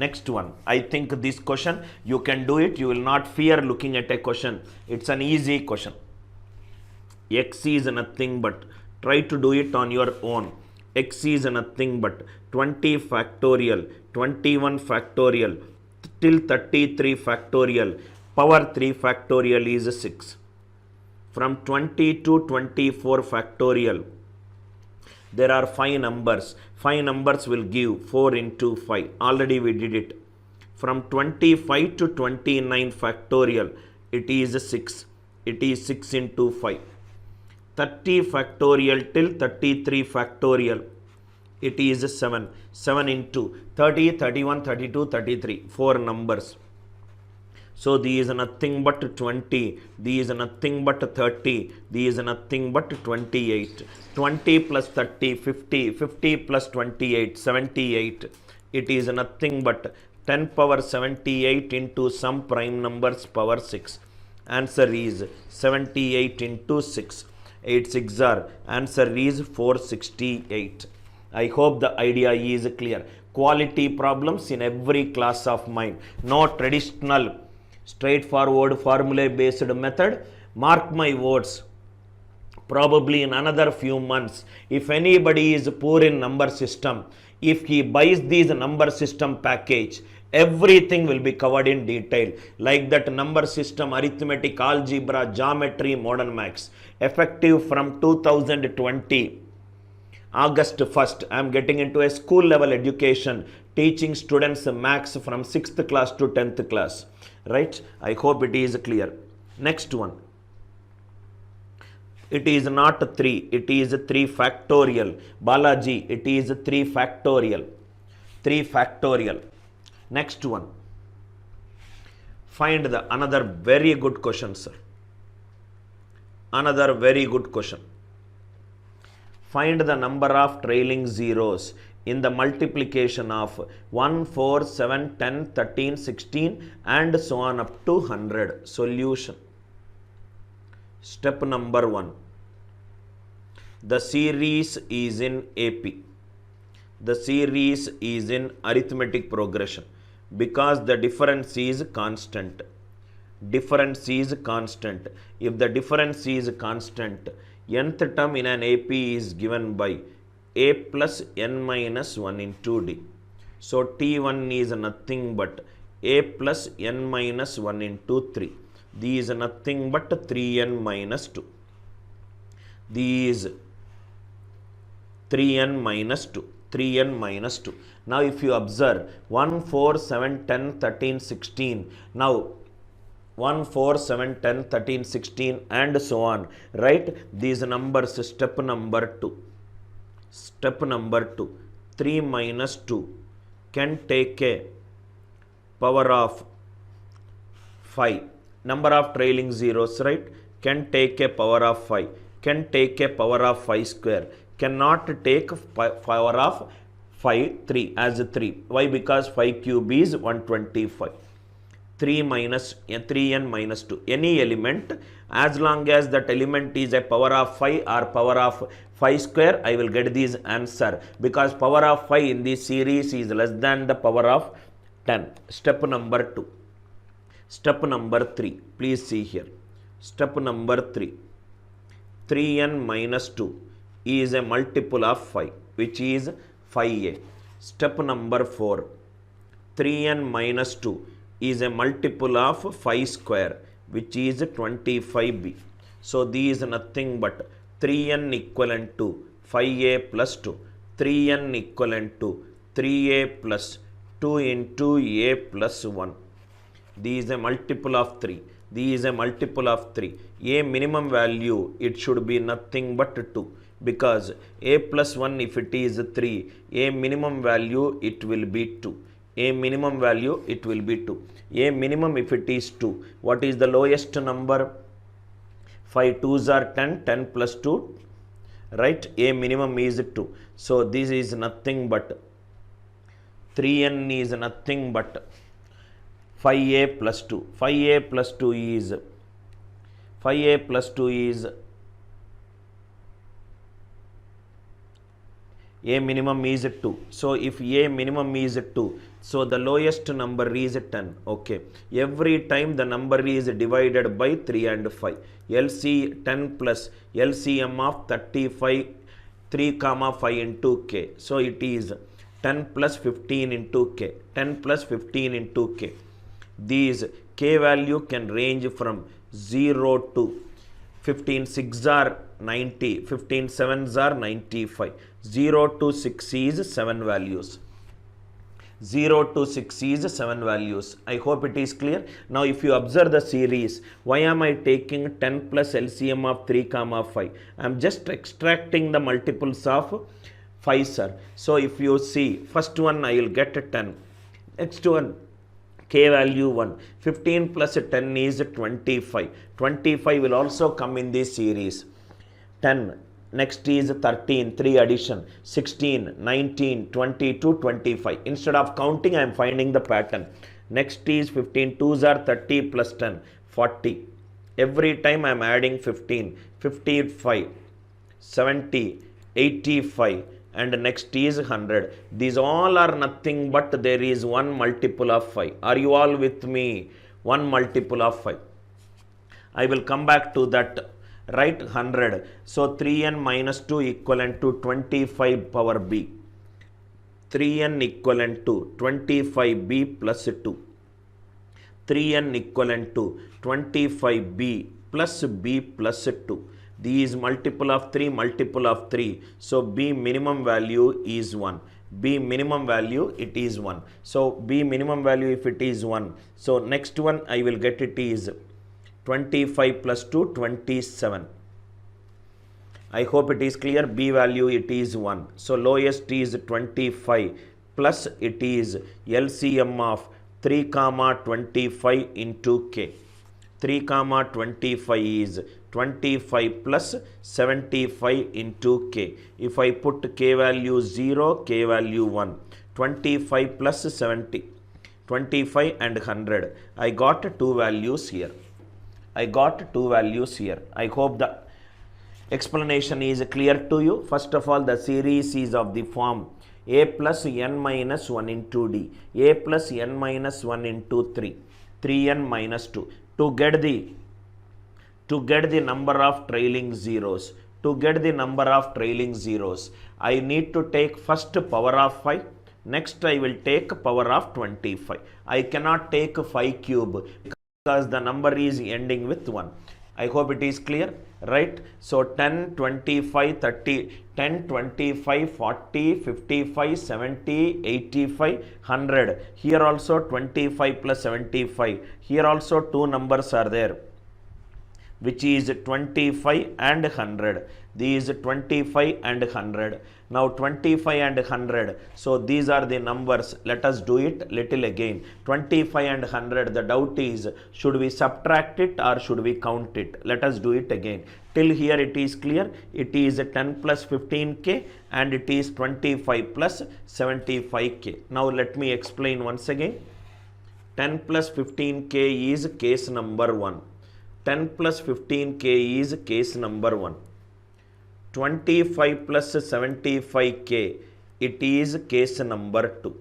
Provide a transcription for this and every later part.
Next one, I think this question you can do it, you will not fear looking at a question. It's an easy question. X is nothing but, try to do it on your own. X is nothing but 20 factorial, 21 factorial, till 33 factorial, power 3 factorial is 6. From 20 to 24 factorial, there are 5 numbers. 5 numbers will give 4 into 5. Already we did it. From 25 to 29 factorial, it is 6. It is 6 into 5. 30 factorial till 33 factorial, it is 7. 7 into 30, 31, 32, 33. 4 numbers. So these is nothing but 20, these is nothing but 30, these is nothing but 28. 20 plus 30, 50, 50 plus 28, 78. It is nothing but 10 power 78 into some prime numbers power 6. Answer is 78 into 6. 8 6 are, answer is 468. I hope the idea is clear. Quality problems in every class of mine. No traditional straightforward formula based method. Mark my words, probably in another few months, if anybody is poor in number system, if he buys this number system package, everything will be covered in detail, like that number system, arithmetic, algebra, geometry, modern maths, effective from 2020 August 1st. I am getting into a school level education, teaching students maths from 6th class to 10th class. Right? I hope it is clear. Next one. It is not 3, it is 3 factorial. Balaji, it is 3 factorial. 3 factorial. Next one. Find the another very good question, sir. Another very good question. Find the number of trailing zeros in the multiplication of 1, 4, 7, 10, 13, 16 and so on up to 100. Solution. Step number 1. The series is in AP. The series is in arithmetic progression because the difference is constant. Difference is constant. If the difference is constant, nth term in an AP is given by a plus n minus 1 into d. So T1 is nothing but a plus n minus 1 into 3. These is nothing but 3n minus 2. These 3n minus 2. 3n minus 2. Now if you observe 1, 4, 7, 10, 13, 16. Now 1, 4, 7, 10, 13, 16 and so on. Right? These numbers, step number 2. Step number 2. 3 minus 2 can take a power of 5. Number of trailing zeros, right? Can take a power of 5. Can take a power of 5 square. Cannot take power of 5, 3 as 3. Why? Because 5 cube is 125. 3 minus 3n minus 2. Any element, as long as that element is a power of 5 or power of 5 square, I will get this answer, because power of 5 in this series is less than the power of 10. Step number 2. Step number 3. Please see here. Step number 3. 3n minus 2 is a multiple of 5, which is 5a. Step number 4. 3n minus 2 is a multiple of 5 square, which is 25b. So these is nothing but 3n equivalent to 5a plus 2. 3n equivalent to 3a plus 2 into a plus 1. These is a multiple of 3. These is a multiple of 3. A minimum value, it should be nothing but 2. Because a plus 1, if it is 3, a minimum value, it will be 2. A minimum value, it will be 2. A minimum, if it is 2, what is the lowest number? 5 2s are 10, 10 plus 2, right? A minimum is 2. So this is nothing but 3n is nothing but 5a plus 2. 5a plus 2 is 5a plus 2 is A minimum is 2. So if A minimum is 2, so the lowest number is 10. Okay. Every time the number is divided by 3 and 5. LC 10 plus LCM of 35, 3 comma 5 into K. So it is 10 plus 15 into K. 10 plus 15 into K. These K value can range from 0 to 15 6 are 90, 15 7s are 95. 0 to 6 is 7 values. 0 to 6 is 7 values. I hope it is clear. Now if you observe the series, why am I taking 10 plus LCM of 3 comma 5? I am just extracting the multiples of 5, sir. So if you see, first one I will get 10. Next one, K value 1. 15 plus 10 is 25. 25 will also come in this series. 10. Next is 13, 3 addition. 16, 19, 22, 25. Instead of counting, I am finding the pattern. Next is 15. 2s are 30 plus 10, 40. Every time I am adding 15. 55, 70, 85. And next is 100. These all are nothing but there is one multiple of 5. Are you all with me? One multiple of 5. I will come back to that. Right, 100. So 3n minus 2 equivalent to 25 power b. 3n equivalent to 25b plus 2. 3n equivalent to 25b plus b plus 2. These multiple of 3, multiple of 3. So b minimum value is 1. B minimum value, it is 1. So b minimum value, if it is 1. So next one I will get it is 25 plus 2, 27. I hope it is clear. B value, it is 1. So lowest is 25 plus it is LCM of 3 comma 25 into K. 3 comma 25 is 25 plus 75 into K. If I put K value 0, K value 1. 25 plus 70. 25 and 100. I got two values here. I got two values here. I hope the explanation is clear to you. First of all, the series is of the form a plus n minus 1 into d, a plus n minus 1 into 3, 3n minus 2. To get the number of trailing zeros, I need to take first power of 5. Next I will take power of 25. I cannot take 5 cube because the number is ending with 1. I hope it is clear, right? So 10, 25, 30, 10, 25, 40, 55, 70, 85, 100. Here also 25 plus 75. Here also two numbers are there, which is 25 and 100. These 25 and 100. Now 25 and 100. So these are the numbers. Let us do it little again. 25 and 100. The doubt is, should we subtract it or should we count it? Let us do it again. Till here it is clear. It is 10 plus 15k and it is 25 plus 75k. Now let me explain once again. 10 plus 15k is case number 1. 10 plus 15k is case number 1. 25 plus 75k, it is case number 2.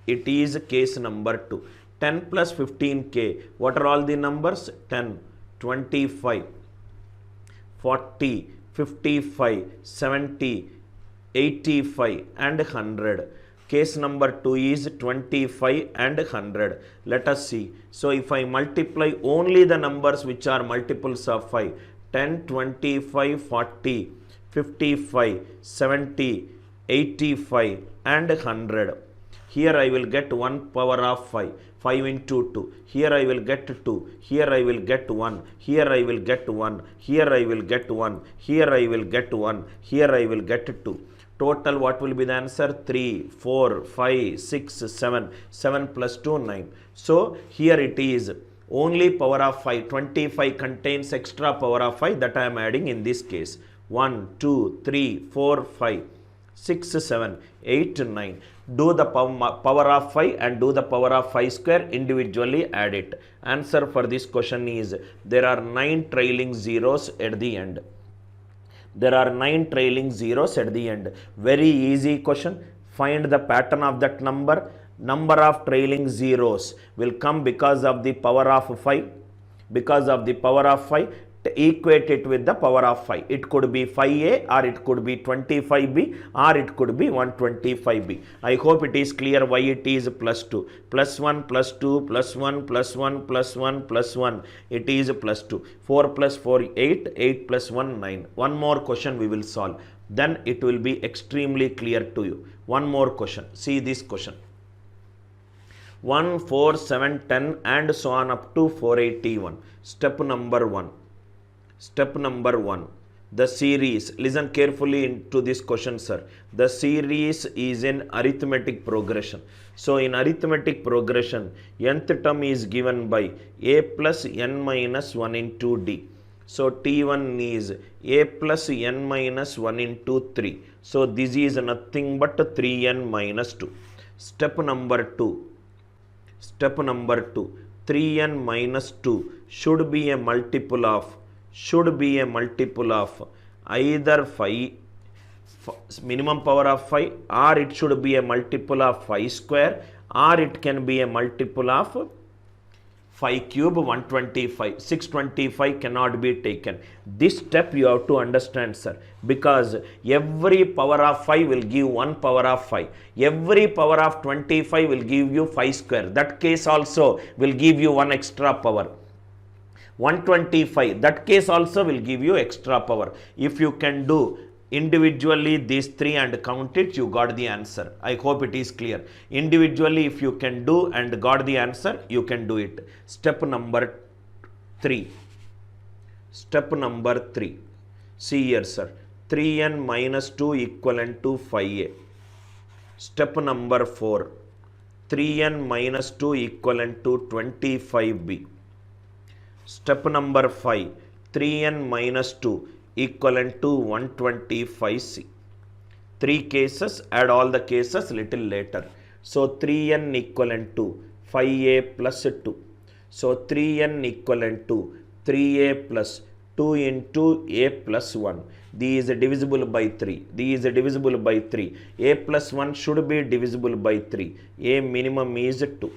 It is case number 2. 10 plus 15k, what are all the numbers? 10, 25, 40, 55, 70, 85 and 100. Case number 2 is 25 and 100. Let us see. So if I multiply only the numbers which are multiples of 5, 10, 25, 40, 55, 70, 85 and 100. Here I will get 1 power of 5. 5 into 2. Here I will get 2. Here I will get 1. Here I will get 1. Here I will get 1. Here I will get 1. Here I will get 2. Total what will be the answer? 3, 4, 5, 6, 7. 7 plus 2, 9. So here it is only power of 5. 25 contains extra power of 5 that I am adding in this case. 1, 2, 3, 4, 5, 6, 7, 8, 9. Do the power of 5 and do the power of 5 square individually, add it. Answer for this question is there are 9 trailing zeros at the end. There are 9 trailing zeros at the end. Very easy question. Find the pattern of that number. Number of trailing zeros will come because of the power of 5. Because of the power of 5, equate it with the power of 5. It could be 5a, or it could be 25b, or it could be 125b. I hope it is clear why it is plus 2. Plus 1, plus 2, plus 1, plus 1, plus 1, plus 1. It is plus 2. 4 plus 4, 8. 8 plus 1, 9. One more question we will solve. Then it will be extremely clear to you. One more question. See this question. 1, 4, 7, 10 and so on up to 481. Step number 1. Step number 1. The series, listen carefully to this question, sir. The series is in arithmetic progression. So in arithmetic progression, nth term is given by a plus n minus 1 into d. So T1 is a plus n minus 1 into 3. So this is nothing but 3n minus 2. Step number 2. Step number 2. 3n minus 2 should be a multiple of either 5, minimum power of 5, or it should be a multiple of 5 square, or it can be a multiple of 5 cube 125. 625 cannot be taken. This step you have to understand, sir, because every power of 5 will give 1 power of 5. Every power of 25 will give you 5 square. That case also will give you 1 extra power. 125, that case also will give you extra power. If you can do individually these 3 and count it, you got the answer. I hope it is clear. Individually, if you can do and got the answer, you can do it. Step number 3. Step number 3. See here, sir. 3n minus 2 equivalent to 5a. Step number 4. 3n minus 2 equivalent to 25b. Step number 5. 3n minus 2 equivalent to 125c. 3 cases, add all the cases little later. So 3n equivalent to 5a plus 2. So 3n equivalent to 3a plus 2 into a plus 1. These is divisible by 3. These is divisible by 3. A plus 1 should be divisible by 3. A minimum is 2.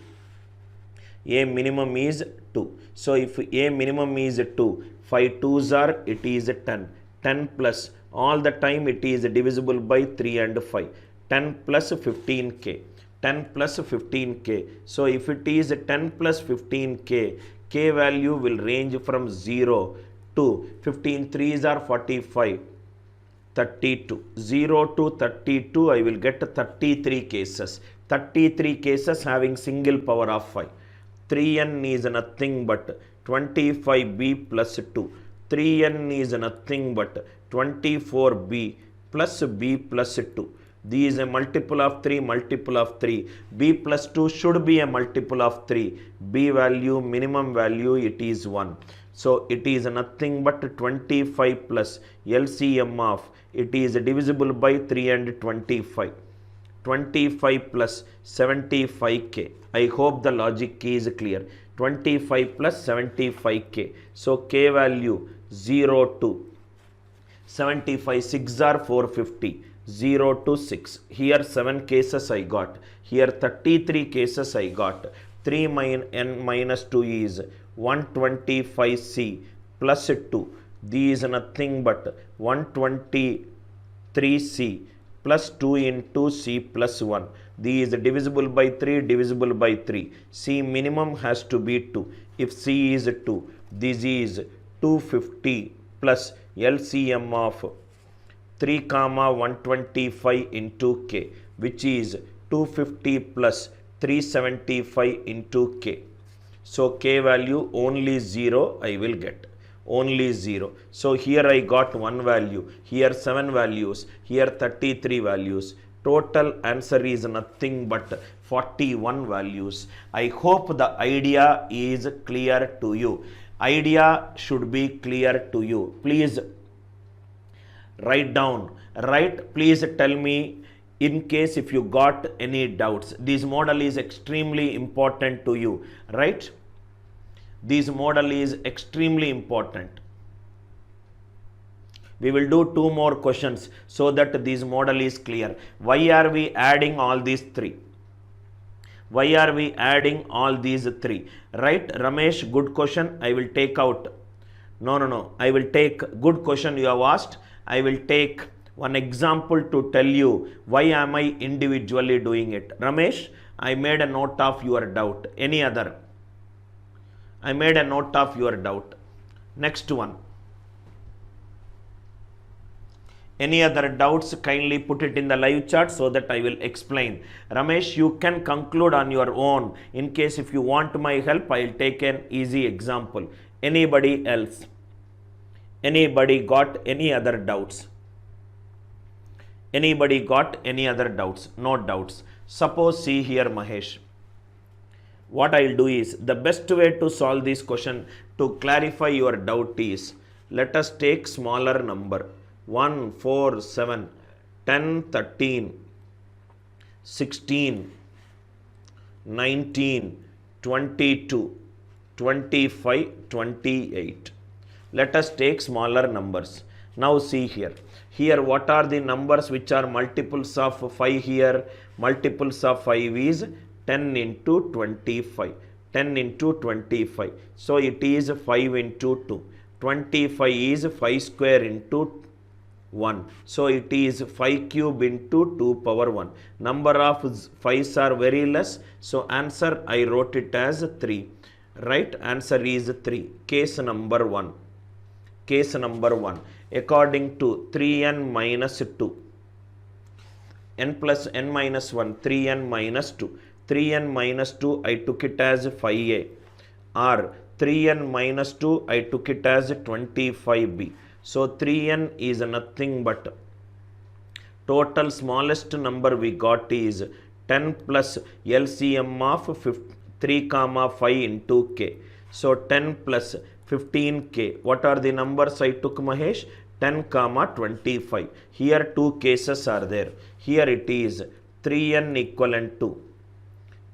A minimum is 2. So if a minimum is 2, 5 2s are, it is 10. 10 plus, all the time it is divisible by 3 and 5. 10 plus 15k. 10 plus 15k. So if it is 10 plus 15k, k value will range from 0 to 15 3s are 45. 32. 0 to 32, I will get 33 cases. 33 cases having single power of 5. 3n is nothing but 25b plus 2. 3n is nothing but 24b plus b plus 2. D is a multiple of 3, multiple of 3. B plus 2 should be a multiple of 3. B value, minimum value, it is 1. So it is nothing but 25 plus LCM of, it is divisible by 3 and 25. 25 plus 75k. I hope the logic is clear. 25 plus 75k. So k value 0 to 75, 6 are 450. 0 to 6. Here 7 cases I got. Here 33 cases I got. 3 n minus 2 is 125c plus 2. These is nothing but 123c plus 2 into c plus 1. These is divisible by 3, divisible by 3. C minimum has to be 2. If c is 2, this is 250 plus LCM of 3 comma 125 into k, which is 250 plus 375 into k. So k value only 0 I will get. Only 0. So here I got 1 value, here 7 values, here 33 values. Total answer is nothing but 41 values. I hope the idea is clear to you. Idea should be clear to you. Please write down. Please tell me in case if you got any doubts. This model is extremely important to you, right? This model is extremely important. We will do 2 more questions so that this model is clear. Why are we adding all these 3? Why are we adding all these 3? Right, Ramesh, good question. I will take out. No. I will take good question you have asked. I will take one example to tell you why am I individually doing it. Ramesh, I made a note of your doubt. Any other? I made a note of your doubt. Next one. Any other doubts, kindly put it in the live chat so that I will explain. Ramesh, you can conclude on your own. In case if you want my help, I will take an easy example. Anybody else? Anybody got any other doubts? Anybody got any other doubts? No doubts. Suppose, see here, Mahesh. What I will do is, the best way to solve this question to clarify your doubt is, let us take smaller number. 1, 4, 7, 10, 13, 16, 19, 22, 25, 28. Let us take smaller numbers. Now see here. Here what are the numbers which are multiples of 5 here? Multiples of 5 is 10 into 25. 10 into 25. So it is 5 into 2. 25 is 5 square into 1. So it is 5 cube into 2 power 1. Number of 5s are very less. So answer I wrote it as 3. Right? Answer is 3. Case number 1. Case number 1. According to 3n minus 2. n plus n minus 1. 3n minus 2. 3n minus 2 I took it as 5a. Or 3n minus 2 I took it as 25b. So 3n is nothing but total smallest number we got is 10 plus LCM of 3 comma 5 into k. So 10 plus 15k. What are the numbers I took, Mahesh? 10 comma 25. Here 2 cases are there. Here it is 3n equivalent to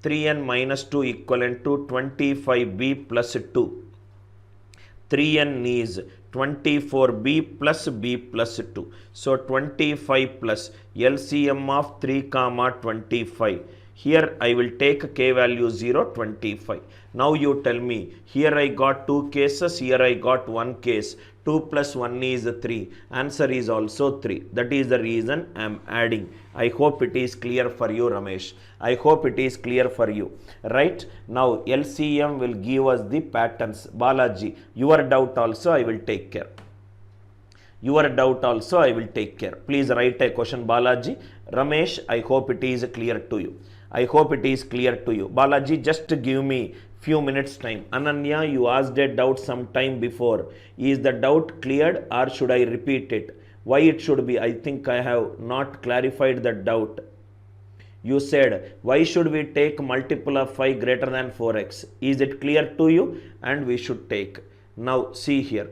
3n minus 2 equivalent to 25b plus 2. 3n is 24b plus b plus 2. So 25 plus LCM of 3 comma 25. Here I will take k value 0, 25. Now you tell me, here I got 2 cases, here I got 1 case. 2 plus 1 is 3. Answer is also 3. That is the reason I am adding. I hope it is clear for you, Ramesh. I hope it is clear for you. Right? Now LCM will give us the patterns. Balaji, your doubt also I will take care. Your doubt also I will take care. Please write a question, Balaji. Ramesh, I hope it is clear to you. I hope it is clear to you. Balaji, just give me few minutes time. Ananya, you asked a doubt some time before. Is the doubt cleared or should I repeat it? Why it should be? I think I have not clarified the doubt. You said, why should we take multiple of 5 greater than 4x? Is it clear to you? And we should take. Now see here.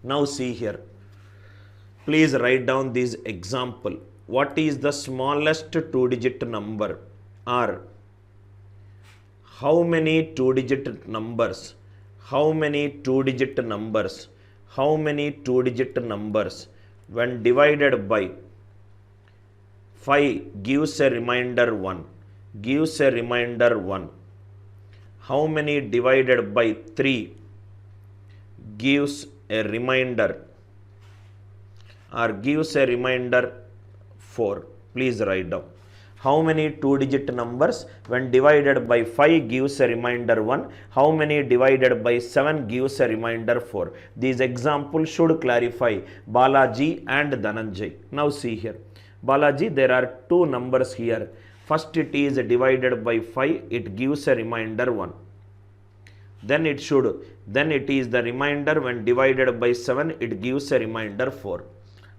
Now see here. Please write down this example. What is the smallest 2-digit number? Or how many 2-digit numbers? How many 2-digit numbers? How many 2-digit numbers when divided by 5 gives a remainder 1? Gives a remainder 1. How many divided by 3 gives a remainder or gives a remainder 4? Please write down. How many 2-digit numbers when divided by 5 gives a remainder 1? How many divided by 7 gives a remainder 4? These examples should clarify Balaji and Dhananjay. Now see here. Balaji, there are 2 numbers here. First it is divided by 5, it gives a remainder 1. Then it is the remainder when divided by 7, it gives a remainder 4.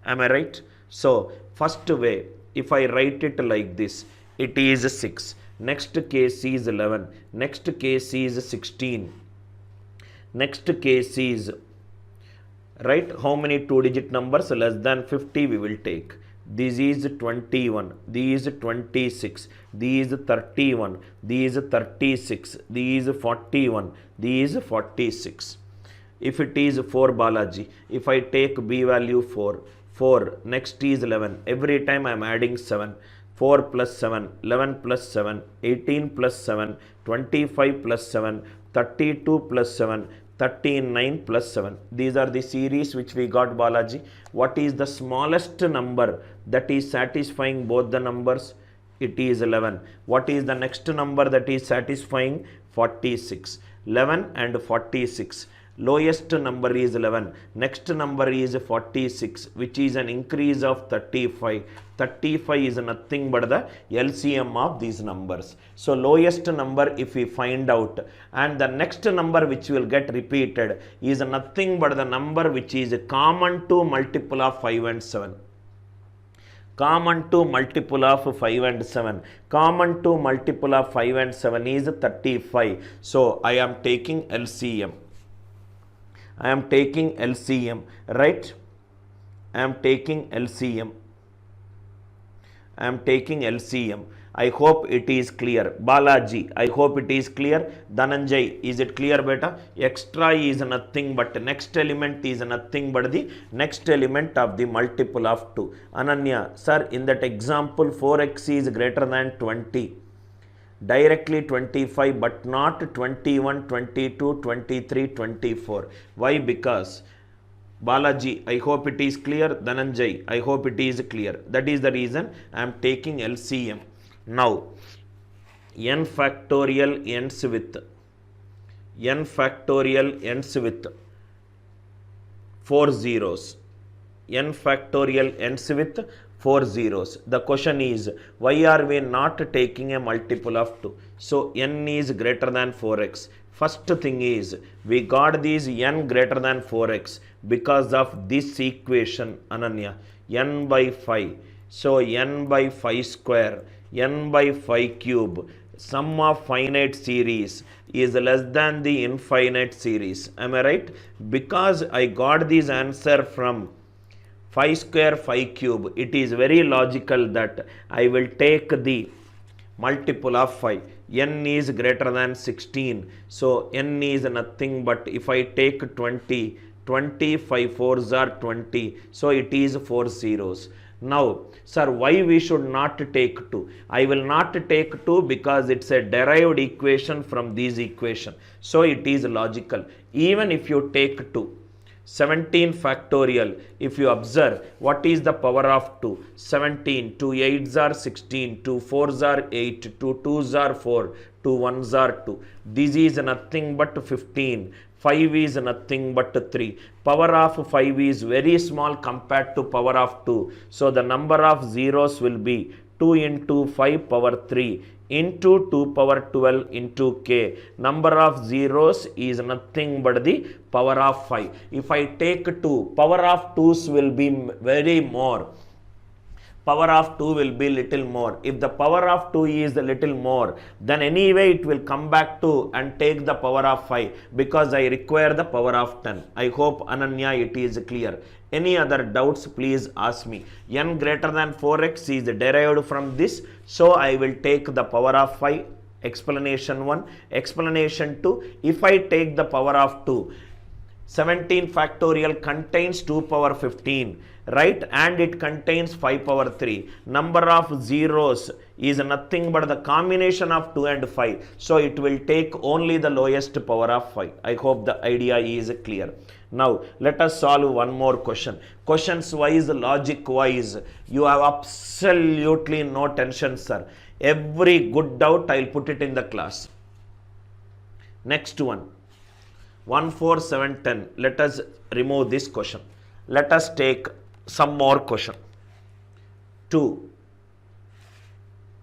Am I right? So first way, if I write it like this, it is 6. Next case is 11. Next case is 16. Next case is, right, how many 2-digit numbers less than 50 we will take. This is 21, this is 26, this is 31, this is 36, this is 41, this is 46. if it is 4 Balaji, if I take B value 4, 4, next is 11, every time I am adding 7, 4 plus 7, 11 plus 7, 18 plus 7, 25 plus 7, 32 plus 7, 39 plus 7. These are the series which we got, Balaji. What is the smallest number that is satisfying both the numbers? It is 11. What is the next number that is satisfying? 46. 11 and 46. Lowest number is 11. Next number is 46, which is an increase of 35. 35 is nothing but the LCM of these numbers. So lowest number if we find out, and the next number which will get repeated is nothing but the number which is common to multiple of 5 and 7. Common to multiple of 5 and 7. Common to multiple of 5 and 7 is 35. So I am taking LCM. I am taking LCM, right? I am taking LCM. I am taking LCM. I hope it is clear. Balaji, I hope it is clear. Dhananjay, is it clear, beta? Extra is nothing but next element is nothing but the next element of the multiple of 2. Ananya, sir, in that example 4x is greater than 20. Directly 25 but not 21, 22, 23, 24. Why? Because Balaji, I hope it is clear. Dhananjay, I hope it is clear. That is the reason I am taking LCM. Now, n factorial ends with 4 zeros. N factorial ends with 4 zeros. The question is, why are we not taking a multiple of 2? So, n is greater than 4x. First thing is, we got these n greater than 4x because of this equation, Ananya, n by 5. So, n by 5 square, n by 5 cube, sum of finite series is less than the infinite series. Am I right? Because I got this answer from 5 square 5 cube, it is very logical that I will take the multiple of 5. N is greater than 16. So n is nothing but if I take 20, 5 fours are 20. So it is 4 zeros. Now, sir, why we should not take 2? I will not take 2 because it's a derived equation from this equation. So it is logical. Even if you take 2, 17 factorial, if you observe what is the power of 2? 17, 2 8s are 16, 2 4s are 8, 2 2s are 4, 2 1s are 2. This is nothing but 15. 5 is nothing but 3. Power of 5 is very small compared to power of 2. So the number of zeros will be 2 into 5 power 3 into 2 power 12 into k. Number of zeros is nothing but the power of 5. If I take 2, power of 2's will be very more. Power of 2 will be little more. If the power of 2 is a little more, then anyway it will come back to and take the power of 5 because I require the power of 10. I hope, Ananya, it is clear. Any other doubts, please ask me. N greater than 4x is derived from this. So I will take the power of 5. Explanation 1. Explanation 2. If I take the power of 2, 17 factorial contains 2 power 15, right? And it contains 5 power 3. Number of zeros is nothing but the combination of 2 and 5. So it will take only the lowest power of 5. I hope the idea is clear. Now, let us solve one more question. Questions wise, logic wise, you have absolutely no tension, sir. Every good doubt, I'll put it in the class. Next one. 1 4 7 10. Let us remove this question. Let us take some more question. 2.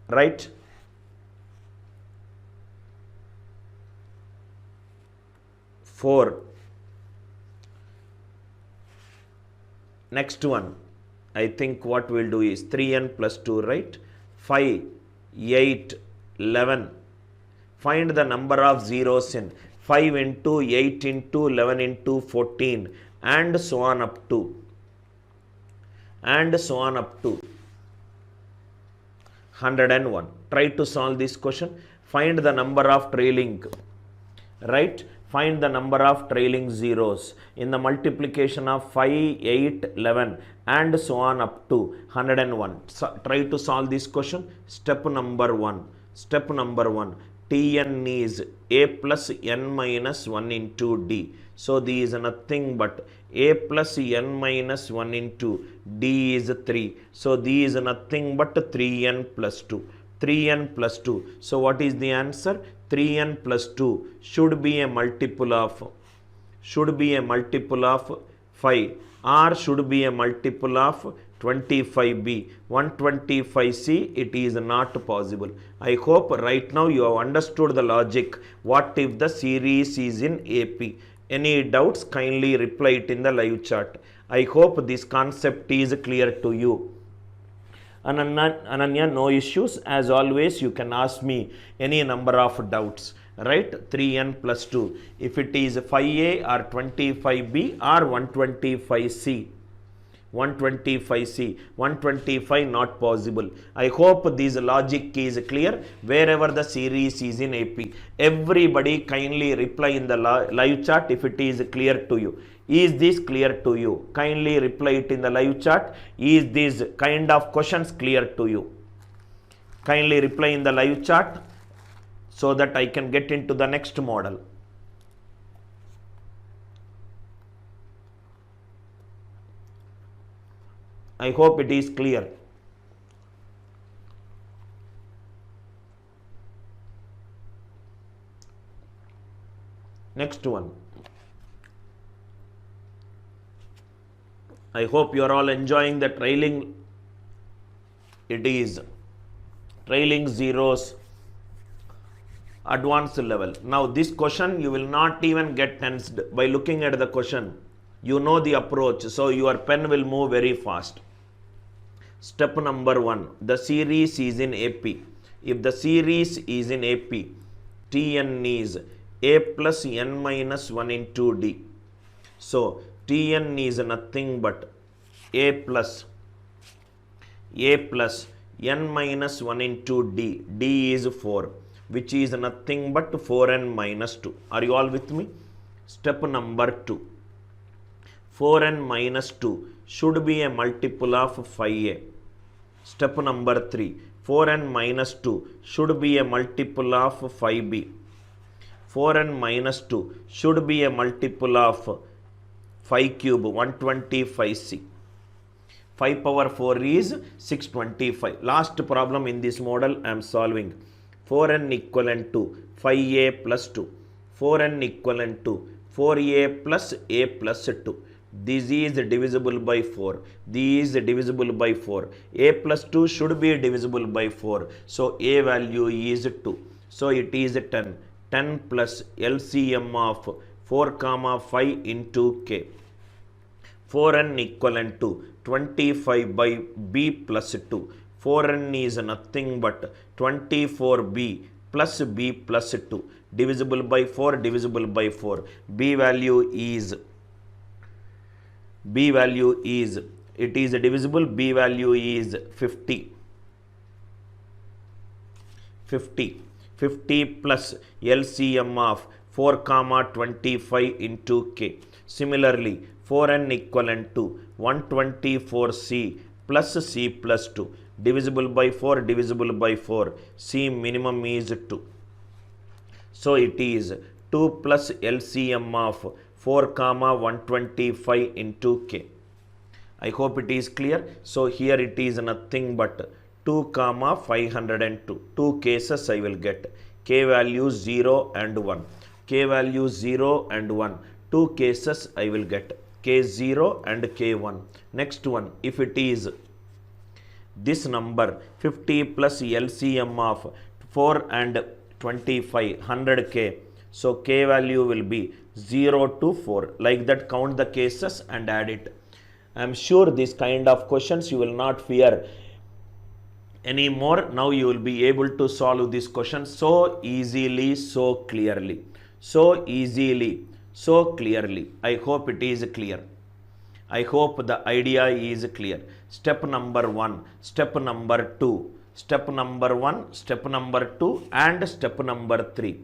Right? Four. Next one. I think what we'll do is 3n plus 2, right? 5, 8, 11. Find the number of zeros in 5 into 8 into 11 into 14 and so on up to. And so on up to 101. Try to solve this question. Find the number of trailing. Right? Find the number of trailing zeros in the multiplication of 5, 8, 11 and so on up to 101. So, try to solve this question. Step number 1. Step number 1. Tn is a plus n minus 1 into d. So, this is nothing but a plus n minus 1 into d is 3. So, this is nothing but 3n plus 2. 3n plus 2. So, what is the answer? 3n plus 2 should be a multiple of 5 or should be a multiple of 25b. 125c, it is not possible. I hope right now you have understood the logic. What if the series is in AP? Any doubts, kindly reply it in the live chat. I hope this concept is clear to you. Ananya, no issues. As always, you can ask me any number of doubts. Right? 3n plus 2. If it is 5a or 25b or 125c. 125c. 125 not possible. I hope this logic is clear. Wherever the series is in AP. Everybody kindly reply in the live chat if it is clear to you. Is this clear to you? Kindly reply it in the live chat. Is this kind of questions clear to you? Kindly reply in the live chat so that I can get into the next model. I hope it is clear. Next one. I hope you are all enjoying the trailing. It is trailing zeros advanced level. Now this question you will not even get tensed by looking at the question. You know the approach, so your pen will move very fast. Step number 1. The series is in AP. If the series is in AP, Tn is a plus n minus 1 into d. So Tn is nothing but a plus n minus 1 into d. d is 4, which is nothing but 4n minus 2. Are you all with me? Step number 2. 4n minus 2 should be a multiple of 5a. Step number 3. 4n minus 2 should be a multiple of 5b. 4n minus 2 should be a multiple of 5 cube, 125c. 5 power 4 is 625. Last problem in this model I am solving. 4n equivalent to 5a plus 2. 4n equivalent to 4a plus a plus 2. This is divisible by 4. This is divisible by 4. A plus 2 should be divisible by 4. So a value is 2. So it is 10. 10 plus LCM of 4 comma 5 into k. 4n equivalent to 25 by b plus 2. 4n is nothing but 24b plus b plus 2. Divisible by 4, divisible by 4. B value is, it is divisible, B value is 50. 50 plus LCM of 4 comma 25 into k. Similarly, 4n equivalent to 124c plus c plus 2. Divisible by 4, divisible by 4. C minimum is 2. So it is 2 plus LCM of 4 comma 125 into k. I hope it is clear. So here it is nothing but 2 comma 502. 2 cases I will get. K value 0 and 1. K value 0 and 1. 2 cases I will get. K0 and K1. Next one, if it is this number 50 plus LCM of 4 and 25, 100k. So k value will be 0 to 4. Like that, count the cases and add it. I am sure this kind of questions you will not fear anymore. Now you will be able to solve this question so easily, so clearly. So easily, so clearly. I hope it is clear. I hope the idea is clear. Step number 1, step number 2, step number 1, step number 2 and step number 3.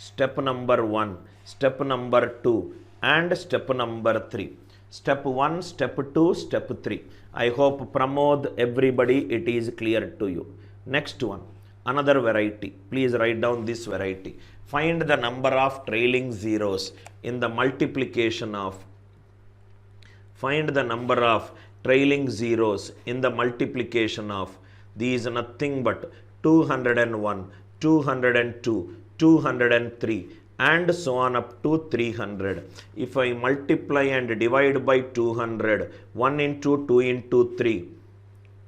step number 1, step number 2 and step number 3. Step 1, step 2, step 3. I hope Pramod, everybody, it is clear to you. Next one, another variety. Please write down this variety. Find the number of trailing zeros in the multiplication of. Find the number of trailing zeros in the multiplication of. These nothing but 201, 202, 203 and so on up to 300. If I multiply and divide by 200, 1 into 2 into 3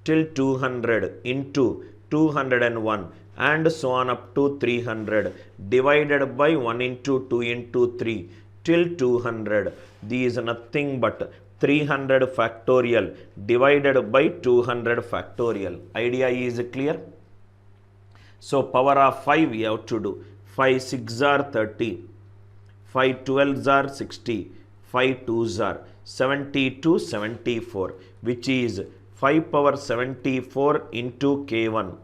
till 200 into 201 and so on up to 300 divided by 1 into 2 into 3 till 200. These nothing but 300 factorial divided by 200 factorial. Idea is clear? So power of 5 we have to do. 5 6s are 30, 5 12s are 60, 5 2s are 72, 74, which is 5 power 74 into K1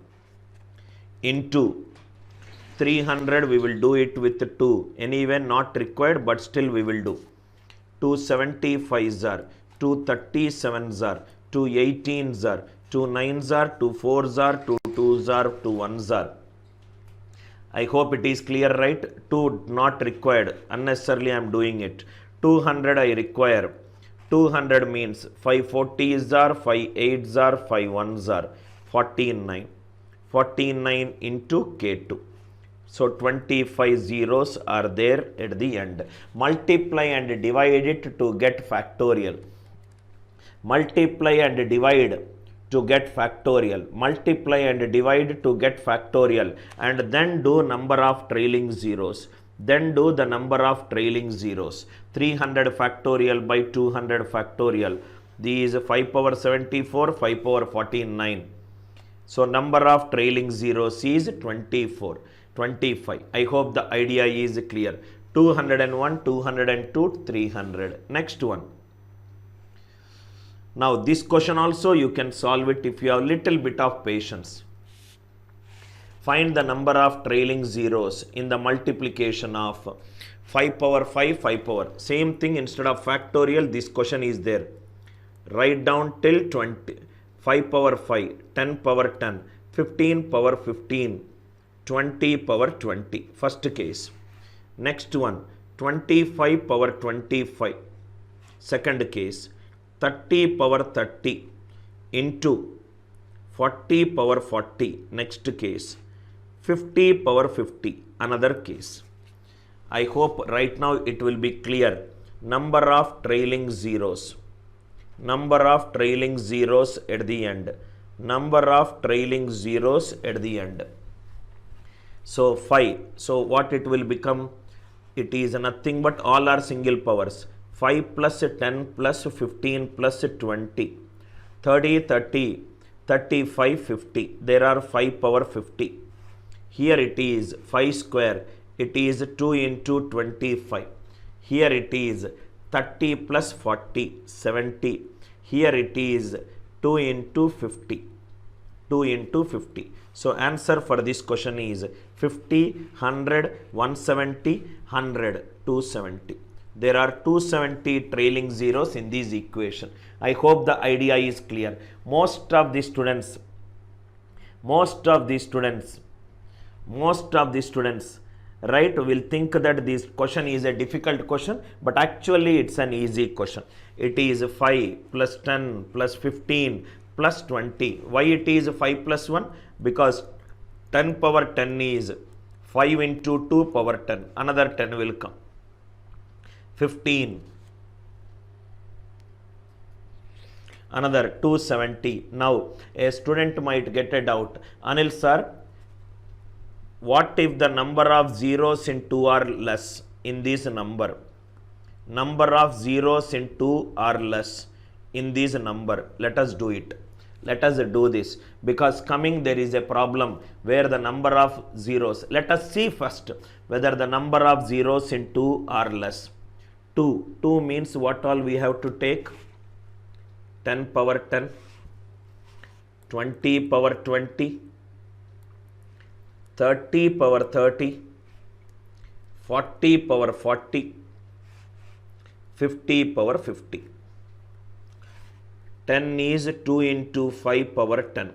into 300. We will do it with 2. Anyway, not required, but still we will do. 2 75s are, 2 37s are, 2 18s are, 2 9s are, 2 4s are, 2 2s are, 2 1s are. I hope it is clear, right? 2 not required. Unnecessarily I am doing it. 200 I require. 200 means 5 40s are, 5 8s are, 5 1s are. 49. 49 into K2. So 25 zeros are there at the end. Multiply and divide it to get factorial. Multiply and divide to get factorial. Multiply and divide to get factorial. And then do number of trailing zeros. Then do the number of trailing zeros. 300 factorial by 200 factorial. These 5 power 74, 5 power 49. So number of trailing zeros is 24, 25. I hope the idea is clear. 201, 202, 300. Next one. Now this question also you can solve it if you have little bit of patience. Find the number of trailing zeros in the multiplication of 5 power 5, 5 power. Same thing, instead of factorial, this question is there. Write down till 20. 5 power 5, 10 power 10, 15 power 15, 20 power 20. First case. Next one, 25 power 25. Second case, 30 power 30 into 40 power 40. Next case, 50 power 50. Another case. I hope right now it will be clear. Number of trailing zeros. Number of trailing zeros at the end. Number of trailing zeros at the end. So 5. So what it will become? It is nothing but all are single powers. 5 plus 10 plus 15 plus 20. 30, 30, 35, 50. There are 5 power 50. Here it is 5 square. It is 2 into 25. Here it is 30 plus 40, 70. Here it is 2 into 50. 2 into 50. So answer for this question is 50, 100, 170, 100, 270. There are 270 trailing zeros in this equation. I hope the idea is clear. Most of the students, right, will think that this question is a difficult question, but actually it's an easy question. It is 5 plus 10 plus 15 plus 20. Why it is 5 plus 1? Because 10 power 10 is 5 into 2 power 10. Another 10 will come. 15. Another 270. Now a student might get a doubt. Anil sir, what if the number of zeros in 2 are less in this number? Number of zeros in 2 are less in this number. Let us do it. Let us do this, because coming there is a problem where the number of zeros. Let us see first whether the number of zeros in 2 are less. 2 means what all we have to take? 10 power 10, 20 power 20, 30 power 30, 40 power 40, 50 power 50. 10 is 2 into 5 power 10.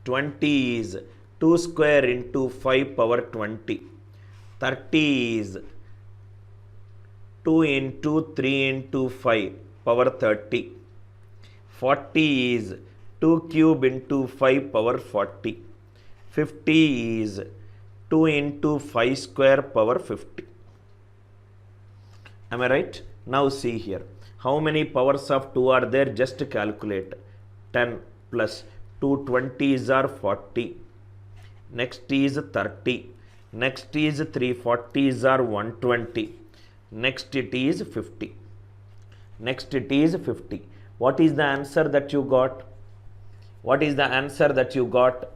20 is 2 square into 5 power 20. 30 is 2 into 3 into 5 power 30. 40 is 2 cube into 5 power 40. 50 is 2 into 5 square power 50. Am I right? Now see here. How many powers of 2 are there? Just calculate. 10 plus 2 20s are 40. Next is 30. Next is 3 40s are 120. Next it is 50. Next it is 50. What is the answer that you got? What is the answer that you got?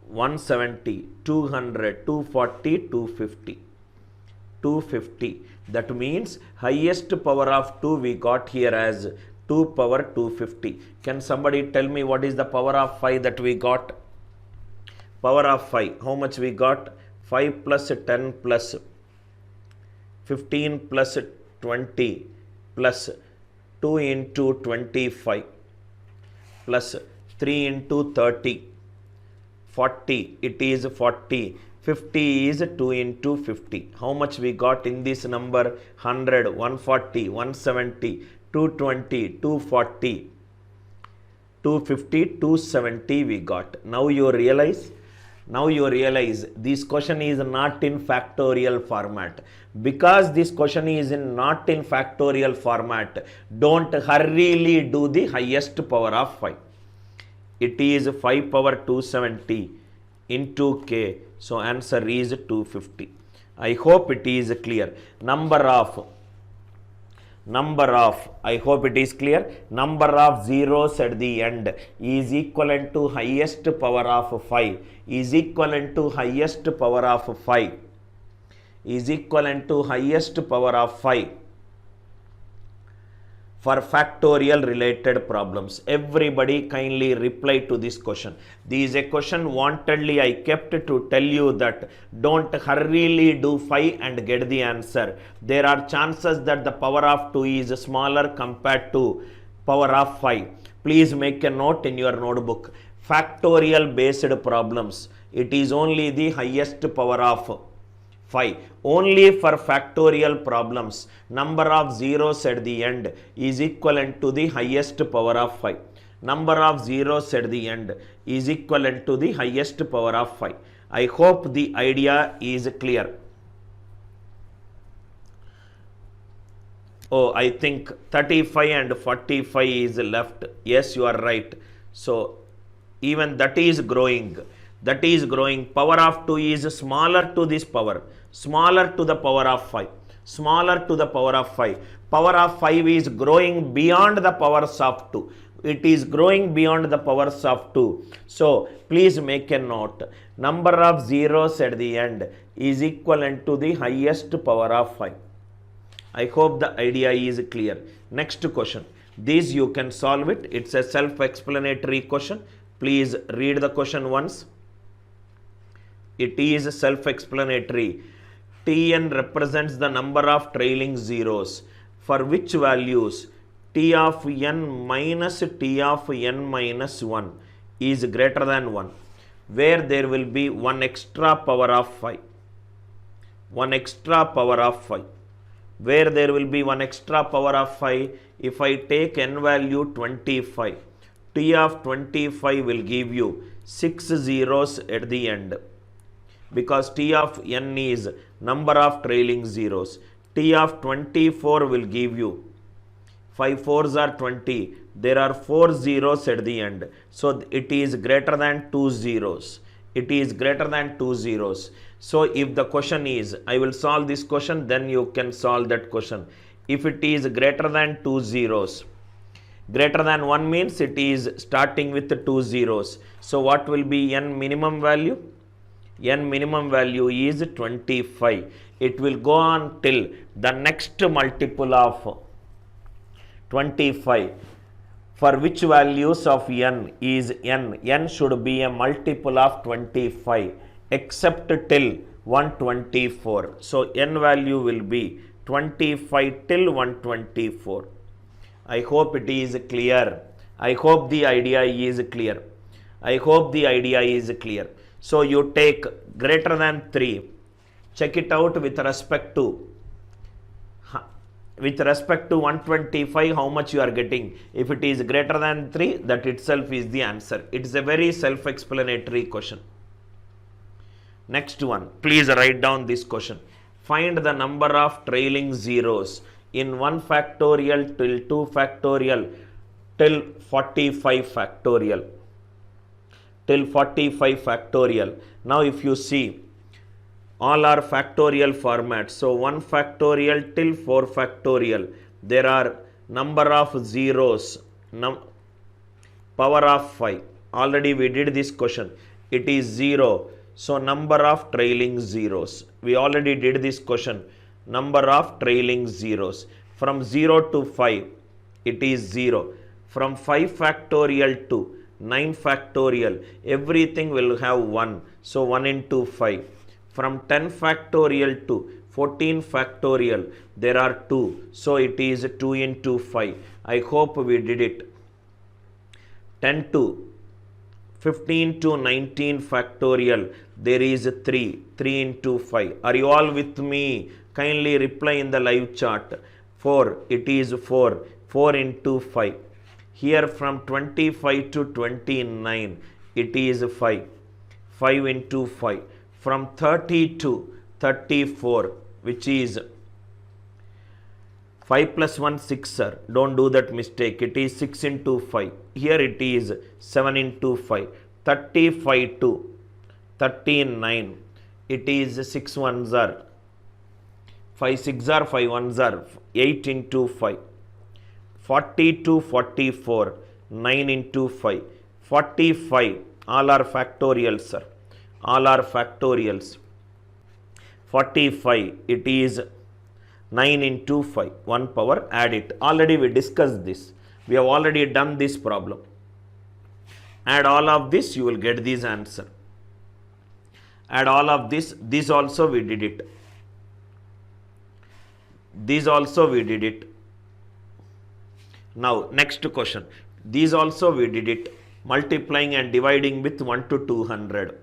170, 200, 240, 250. 250. That means highest power of 2 we got here as 2 power 250. Can somebody tell me what is the power of 5 that we got? Power of 5. How much we got? 5 plus 10 plus 15 plus 20 plus 2 into 25 plus 3 into 30. 40. It is 40. 50 is 2 into 50. How much we got in this number? 100, 140, 170, 220, 240, 250, 270 we got. Now you realize this question is not in factorial format. Because this question is not in factorial format, don't hurriedly do the highest power of 5. It is 5 power 270 into k. So answer is 250. I hope it is clear. Number of, I hope it is clear. Number of zeros at the end is equivalent to highest power of 5. Is equivalent to highest power of 5. Is equivalent to highest power of 5. For factorial related problems. Everybody kindly reply to this question. This is a question wantedly I kept to tell you that don't hurriedly do 5 and get the answer. There are chances that the power of 2 is smaller compared to power of 5. Please make a note in your notebook. Factorial based problems. It is only the highest power of 5. Only for factorial problems, number of zeros at the end is equivalent to the highest power of 5. Number of zeros at the end is equivalent to the highest power of 5. I hope the idea is clear. Oh, I think 35 and 45 is left. Yes, you are right. So, even that is growing. That is growing. Power of 2 is smaller to this power. Smaller to the power of 5. Smaller to the power of 5. Power of 5 is growing beyond the powers of 2. It is growing beyond the powers of 2. So, please make a note. Number of zeros at the end is equivalent to the highest power of 5. I hope the idea is clear. Next question. This you can solve it. It's a self-explanatory question. Please read the question once. It is self-explanatory. Tn represents the number of trailing zeros for which values t of n minus t of n minus 1 is greater than 1, where there will be one extra power of 5. One extra power of 5. Where there will be one extra power of 5, if I take n value 25, t of 25 will give you 6 zeros at the end. Because t of n is number of trailing zeros. T of 24 will give you 5 4s are 20. There are 4 zeros at the end. So it is greater than 2 zeros. It is greater than 2 zeros. So if the question is, I will solve this question, then you can solve that question. If it is greater than 2 zeros, greater than 1 means it is starting with 2 zeros. So what will be n minimum value? N minimum value is 25. It will go on till the next multiple of 25. For which values of n is n? N should be a multiple of 25 except till 124. So n value will be 25 till 124. I hope it is clear. I hope the idea is clear. I hope the idea is clear. So you take greater than 3, check it out with respect to 125 how much you are getting. If it is greater than 3, that itself is the answer. It is a very self-explanatory question. Next one, please write down this question. Find the number of trailing zeros in 1 factorial till 2 factorial till 45 factorial. Till 45 factorial. Now if you see, all are factorial formats. So 1 factorial till 4 factorial. There are number of zeros, power of 5. Already we did this question. It is 0. So number of trailing zeros. We already did this question. Number of trailing zeros. From 0 to 5, it is 0. From 5 factorial to 9 factorial, everything will have 1. So 1 into 5. From 10 factorial to 14 factorial, there are 2. So it is 2 into 5. I hope we did it. 10 to 15 to 19 factorial, there is 3. 3 into 5. Are you all with me? Kindly reply in the live chat. 4. It is 4. 4 into 5. Here from 25 to 29, it is 5. 5 into 5. From 30 to 34, which is 5 plus 1, 6, sir. Don't do that mistake. It is 6 into 5. Here it is 7 into 5. 35 to 39. It is 6 ones are 5 6 are 5 ones are 8 into 5. 40 to 44. 9 into 5. 45. All are factorials, sir. All are factorials. 45, it is 9 into 5, 1 power, add it. Already we discussed this. We have already done this problem. Add all of this, you will get this answer. Add all of this, this also we did it. This also we did it. Now, next question. These also we did it. Multiplying and dividing with 1 to 200.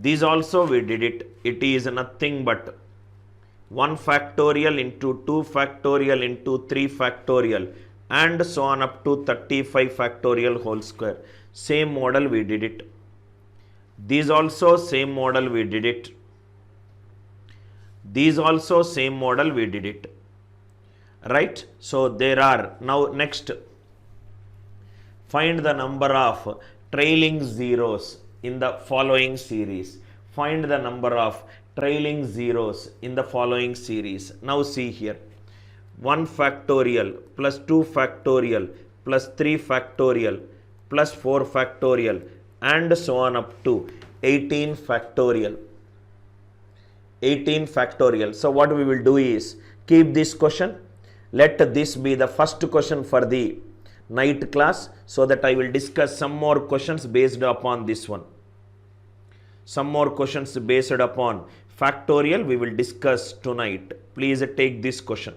These also we did it. It is nothing but 1 factorial into 2 factorial into 3 factorial and so on up to 35 factorial whole square. Same model we did it. These also same model we did it. These also same model we did it. Right? So there are, now next, find the number of trailing zeros in the following series. Find the number of trailing zeros in the following series. Now see here. 1 factorial plus 2 factorial plus 3 factorial plus 4 factorial and so on up to 18 factorial. 18 factorial. So what we will do is keep this question. Let this be the first question for the night class so that I will discuss some more questions based upon this one. Some more questions based upon factorial we will discuss tonight. Please take this question.